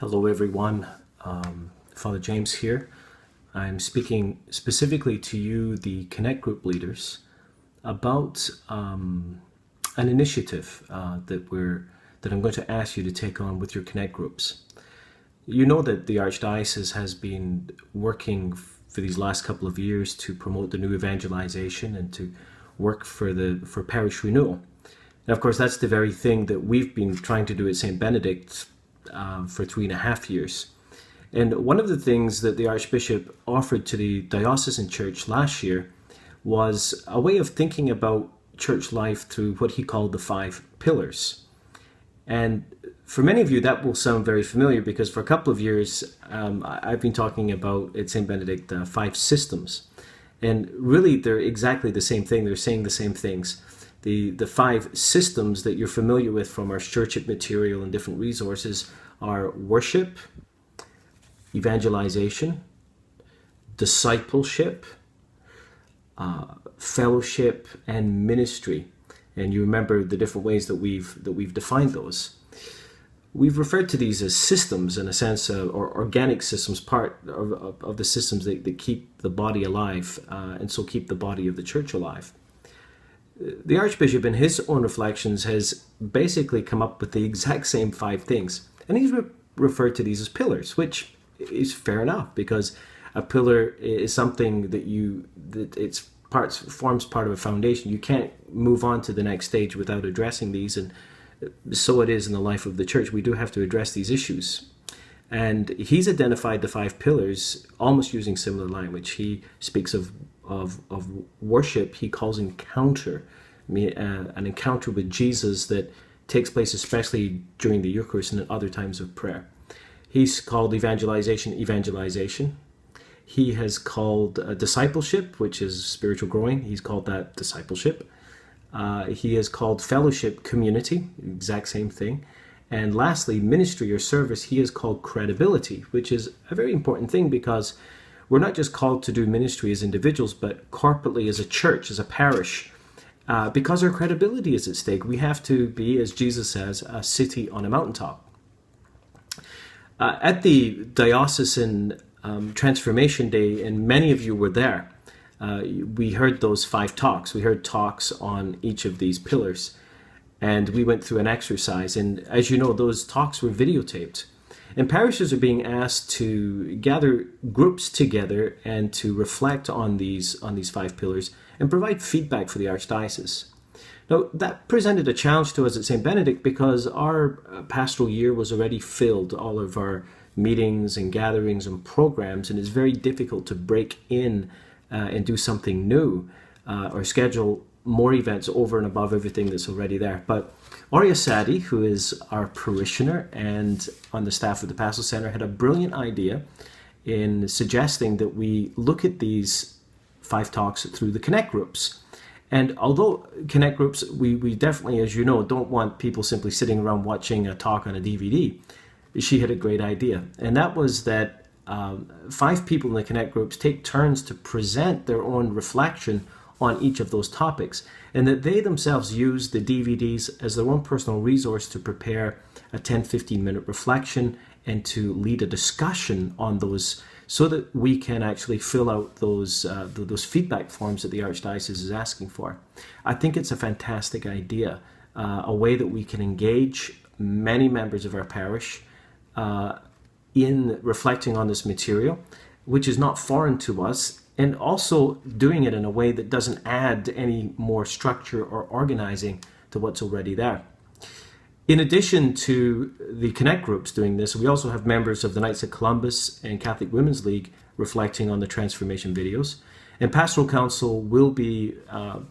Hello, everyone. Father James here. I'm speaking specifically to you, the Connect Group leaders, about an initiative that I'm going to ask you to take on with your Connect groups. You know that the Archdiocese has been working for these last couple of years to promote the new evangelization and to work for parish renewal. And of course, that's the very thing that we've been trying to do at St. Benedict for 3.5 years. And one of the things that the Archbishop offered to the diocesan church last year was a way of thinking about church life through what he called the 5 pillars. And for many of you, that will sound very familiar because for a couple of years, I've been talking about at St. Benedict 5 systems. And really, they're exactly the same thing. They're saying the same things. The 5 systems that you're familiar with from our Church material and different resources are worship, evangelization, discipleship, fellowship, and ministry. And you remember the different ways that we've defined those. We've referred to these as systems in a sense, or organic systems, part of the systems that keep the body alive, and so keep the body of the church alive. The Archbishop, in his own reflections, has basically come up with the exact same 5 things. And he's referred to these as pillars, which is fair enough, because a pillar is something that forms part of a foundation. You can't move on to the next stage without addressing these, and so it is in the life of the church. We do have to address these issues. And he's identified the 5 pillars almost using similar language. He speaks of worship. He calls encounter, an encounter with Jesus that takes place especially during the Eucharist and at other times of prayer. He's called evangelization. He has called discipleship, which is spiritual growing. He's called that discipleship. He has called fellowship community, exact same thing. And lastly, ministry or service, he has called credibility, which is a very important thing because we're not just called to do ministry as individuals, but corporately as a church, as a parish. Because our credibility is at stake, we have to be, as Jesus says, a city on a mountaintop. At the Diocesan Transformation Day, and many of you were there, we heard those 5 talks. We heard talks on each of these pillars. And we went through an exercise. And as you know, those talks were videotaped. And parishes are being asked to gather groups together and to reflect on these 5 pillars and provide feedback for the Archdiocese. Now, that presented a challenge to us at St. Benedict because our pastoral year was already filled, all of our meetings and gatherings and programs, and it's very difficult to break in and do something new or schedule more events over and above everything that's already there. But Aurea Sadi, who is our parishioner and on the staff of the Pastoral Center, had a brilliant idea in suggesting that we look at these 5 talks through the Connect groups. And although Connect groups, we definitely, as you know, don't want people simply sitting around watching a talk on a DVD, she had a great idea. And that was that 5 people in the Connect groups take turns to present their own reflection on each of those topics, and that they themselves use the DVDs as their own personal resource to prepare a 10-15 minute reflection and to lead a discussion on those so that we can actually fill out those feedback forms that the Archdiocese is asking for. I think it's a fantastic idea, a way that we can engage many members of our parish in reflecting on this material, which is not foreign to us, and also doing it in a way that doesn't add any more structure or organizing to what's already there. In addition to the Connect groups doing this, we also have members of the Knights of Columbus and Catholic Women's League reflecting on the transformation videos. And Pastoral Council will be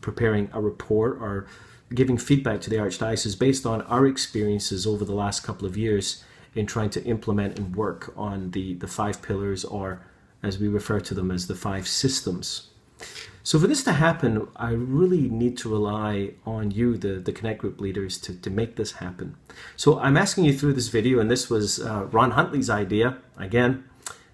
preparing a report or giving feedback to the Archdiocese based on our experiences over the last couple of years in trying to implement and work on the 5 pillars, or as we refer to them as the 5 systems. So for this to happen, I really need to rely on you, the Connect Group leaders, to make this happen. So I'm asking you through this video, and this was Ron Huntley's idea. Again,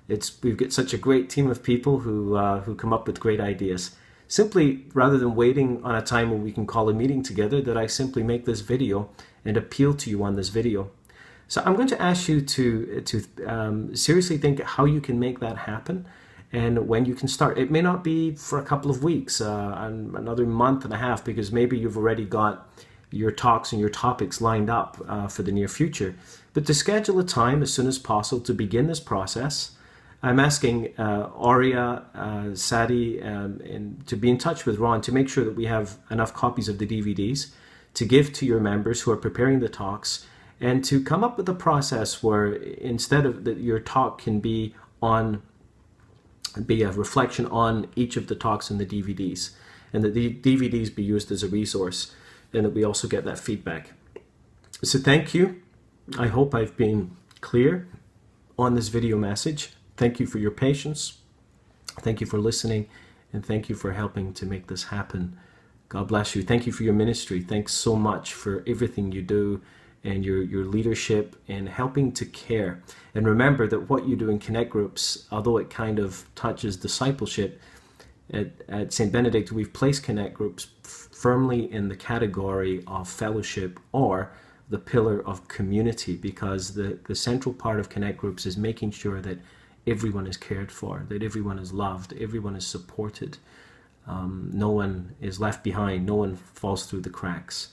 we've got such a great team of people who come up with great ideas. Simply, rather than waiting on a time when we can call a meeting together, that I simply make this video and appeal to you on this video. So I'm going to ask you to seriously think how you can make that happen and when you can start. It may not be for a couple of weeks, and another month and a half, because maybe you've already got your talks and your topics lined up for the near future. But to schedule a time as soon as possible to begin this process, I'm asking Aurea, Sadi, and to be in touch with Ron to make sure that we have enough copies of the DVDs to give to your members who are preparing the talks, and to come up with a process where instead of that your talk can be a reflection on each of the talks in the DVDs, and that the DVDs be used as a resource, and that we also get that feedback. So thank you. I hope I've been clear on this video message. Thank you for your patience. Thank you for listening, and thank you for helping to make this happen. God bless you. Thank you for your ministry. Thanks so much for everything you do and your leadership in helping to care. And remember that what you do in Connect Groups, although it kind of touches discipleship, at St. Benedict, we've placed Connect Groups firmly in the category of fellowship or the pillar of community, because the central part of Connect Groups is making sure that everyone is cared for, that everyone is loved, everyone is supported. No one is left behind, no one falls through the cracks.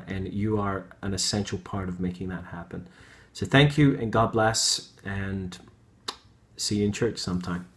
And you are an essential part of making that happen. So thank you, and God bless, and see you in church sometime.